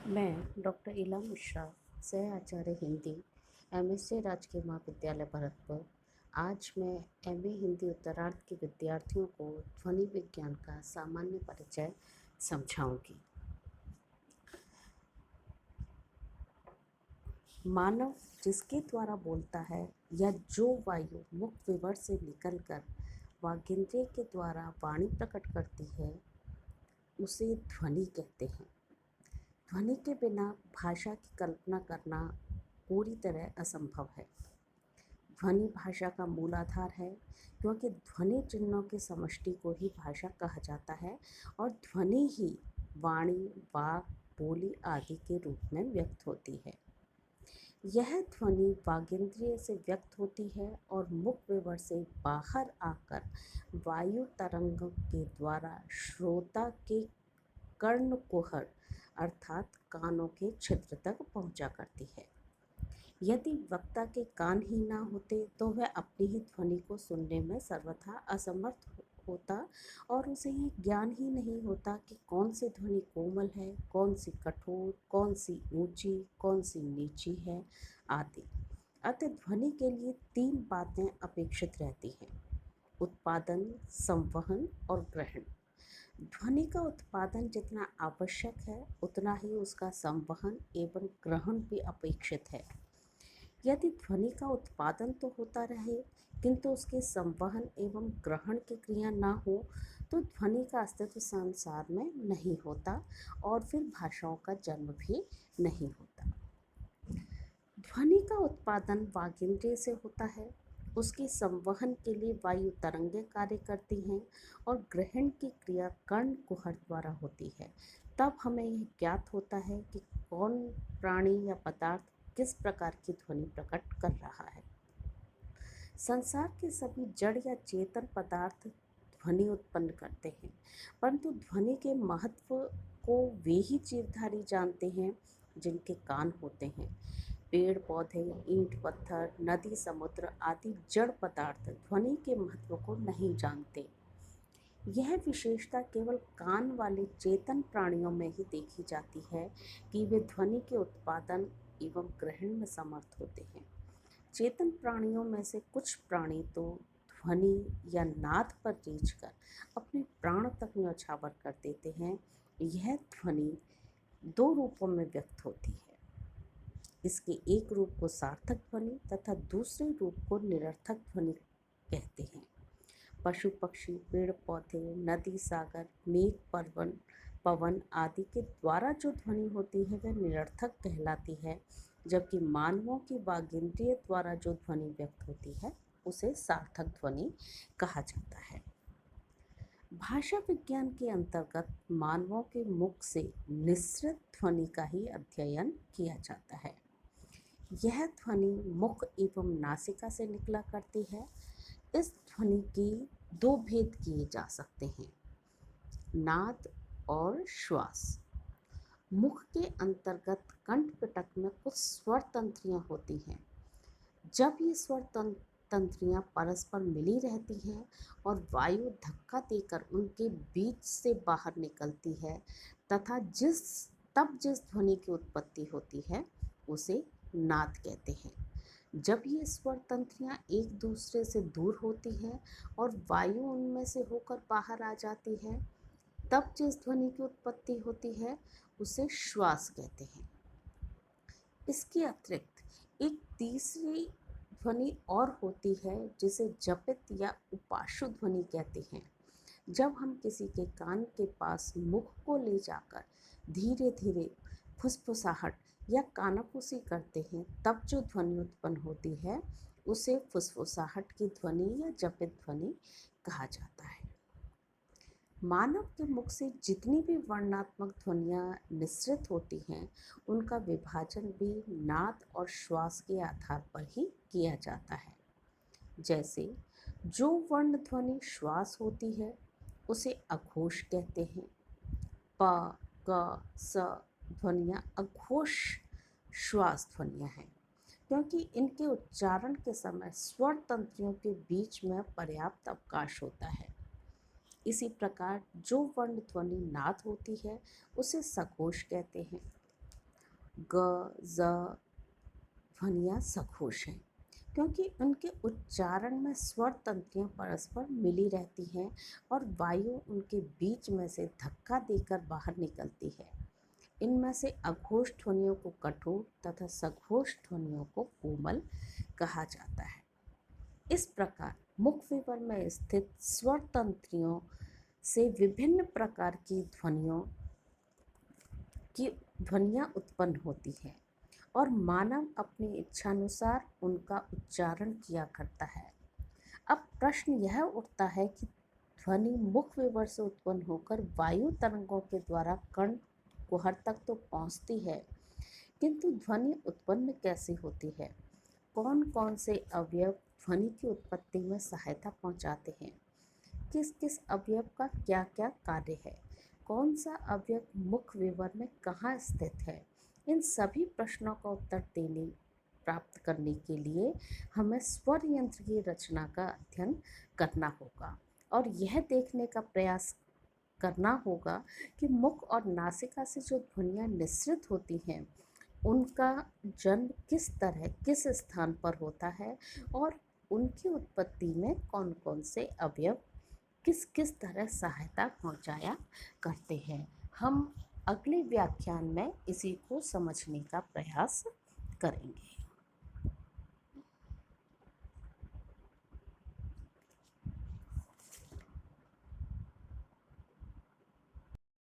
मैं डॉक्टर इला मिश्रा, सह आचार्य हिंदी, एमएससी राजकीय महाविद्यालय भरतपुर। आज मैं एमए हिंदी उत्तरार्ध के विद्यार्थियों को ध्वनि विज्ञान का सामान्य परिचय समझाऊंगी। मानव जिसके द्वारा बोलता है या जो वायु मुख विवर से निकलकर वागिंद्रिय के द्वारा वाणी प्रकट करती है, उसे ध्वनि कहते हैं। ध्वनि के बिना भाषा की कल्पना करना पूरी तरह असंभव है। ध्वनि भाषा का मूलाधार है, क्योंकि ध्वनि चिन्हों के समष्टि को ही भाषा कहा जाता है और ध्वनि ही वाणी, वाक, बोली आदि के रूप में व्यक्त होती है। यह ध्वनि वागिंद्रिय से व्यक्त होती है और मुख विवर से बाहर आकर वायु तरंग के द्वारा श्रोता के कर्ण कुहर अर्थात कानों के छिद्र तक पहुंचा करती है। यदि वक्ता के कान ही ना होते तो वह अपनी ही ध्वनि को सुनने में सर्वथा असमर्थ होता और उसे ये ज्ञान ही नहीं होता कि कौन सी ध्वनि कोमल है, कौन सी कठोर, कौन सी ऊंची, कौन सी नीची है आदि। अतः ध्वनि के लिए 3 बातें अपेक्षित रहती हैं: उत्पादन, संवहन और ग्रहण। ध्वनि का उत्पादन जितना आवश्यक है, उतना ही उसका संवहन एवं ग्रहण भी अपेक्षित है। यदि ध्वनि का उत्पादन तो होता रहे किंतु उसके संवहन एवं ग्रहण की क्रिया ना हो, तो ध्वनि का अस्तित्व संसार में नहीं होता और फिर भाषाओं का जन्म भी नहीं होता। ध्वनि का उत्पादन वागिंद्रिय से होता है, उसके संवहन के लिए वायु तरंगें कार्य करती हैं और ग्रहण की क्रिया कर्ण कुहर द्वारा होती है। तब हमें यह ज्ञात होता है कि कौन प्राणी या पदार्थ किस प्रकार की ध्वनि प्रकट कर रहा है। संसार के सभी जड़ या चेतन पदार्थ ध्वनि उत्पन्न करते हैं, परंतु ध्वनि के महत्व को वे ही जीवधारी जानते हैं जिनके कान होते हैं। पेड़ पौधे, ईंट पत्थर, नदी समुद्र आदि जड़ पदार्थ ध्वनि के महत्व को नहीं जानते। यह विशेषता केवल कान वाले चेतन प्राणियों में ही देखी जाती है कि वे ध्वनि के उत्पादन एवं ग्रहण में समर्थ होते हैं। चेतन प्राणियों में से कुछ प्राणी तो ध्वनि या नाद पर रीझकर अपने प्राण तक न्यौछावर कर देते हैं। यह ध्वनि 2 रूपों में व्यक्त होती है। इसके एक रूप को सार्थक ध्वनि तथा दूसरे रूप को निरर्थक ध्वनि कहते हैं। पशु पक्षी, पेड़ पौधे, नदी सागर, मेघ पवन आदि के द्वारा जो ध्वनि होती है वह निरर्थक कहलाती है, जबकि मानवों की वागिंद्रिय द्वारा जो ध्वनि व्यक्त होती है उसे सार्थक ध्वनि कहा जाता है। भाषा विज्ञान के अंतर्गत मानवों के मुख से निस्सृत ध्वनि का ही अध्ययन किया जाता है। यह ध्वनि मुख एवं नासिका से निकला करती है। इस ध्वनि की 2 भेद किए जा सकते हैं: नाद और श्वास। मुख के अंतर्गत कंठ पिटक में कुछ स्वर तंत्रियां होती हैं। जब ये स्वर तंत्रियां परस्पर मिली रहती हैं और वायु धक्का देकर उनके बीच से बाहर निकलती है तथा जिस ध्वनि की उत्पत्ति होती है उसे नाद कहते हैं। जब ये स्वर तंत्रियां एक दूसरे से दूर होती हैं और वायु उनमें से होकर बाहर आ जाती है, तब जिस ध्वनि की उत्पत्ति होती है उसे श्वास कहते हैं। इसके अतिरिक्त एक तीसरी ध्वनि और होती है जिसे जपित या उपाशु ध्वनि कहते हैं। जब हम किसी के कान के पास मुख को ले जाकर धीरे धीरे फुसफुसाहट या कानाफूसी करते हैं, तब जो ध्वनि उत्पन्न होती है उसे फुसफुसाहट की ध्वनि या जपित ध्वनि कहा जाता है। मानव के मुख से जितनी भी वर्णात्मक ध्वनियाँ निस्सृत होती हैं, उनका विभाजन भी नाद और श्वास के आधार पर ही किया जाता है। जैसे जो वर्ण ध्वनि श्वास होती है उसे अघोष कहते हैं। प, क, स ध्वनियाँ अघोष श्वास ध्वनियाँ हैं, क्योंकि इनके उच्चारण के समय स्वर तंत्रियों के बीच में पर्याप्त अवकाश होता है। इसी प्रकार जो वर्ण ध्वनि नाद होती है उसे सघोष कहते हैं। ग, ज़ ध्वनियाँ सघोष हैं क्योंकि उनके उच्चारण में स्वर तंत्रियाँ परस्पर मिली रहती हैं और वायु उनके बीच में से धक्का देकर बाहर निकलती है। इनमें से अघोष ध्वनियों को कठोर तथा सघोष ध्वनियों को कोमल कहा जाता है। इस प्रकार मुख विवर में स्थित स्वर तंत्रियों से विभिन्न प्रकार की ध्वनियाँ उत्पन्न होती हैं और मानव अपनी इच्छानुसार उनका उच्चारण किया करता है। अब प्रश्न यह उठता है कि ध्वनि मुख विवर से उत्पन्न होकर वायु तरंगों के द्वारा कर्ण कुहर तक तो पहुँचती है, किंतु ध्वनि उत्पन्न कैसे होती है? कौन कौन से अवयव ध्वनि की उत्पत्ति में सहायता पहुँचाते हैं? किस किस अवयव का क्या क्या कार्य है? कौन सा अवयव मुख विवर में कहाँ स्थित है? इन सभी प्रश्नों का उत्तर प्राप्त करने के लिए हमें स्वर यंत्र की रचना का अध्ययन करना होगा और यह देखने का प्रयास करना होगा कि मुख और नासिका से जो ध्वनियाँ निस्सृत होती हैं उनका जन्म किस तरह किस स्थान पर होता है और उनकी उत्पत्ति में कौन कौन से अवयव किस किस तरह सहायता पहुंचाया करते हैं। हम अगले व्याख्यान में इसी को समझने का प्रयास करेंगे।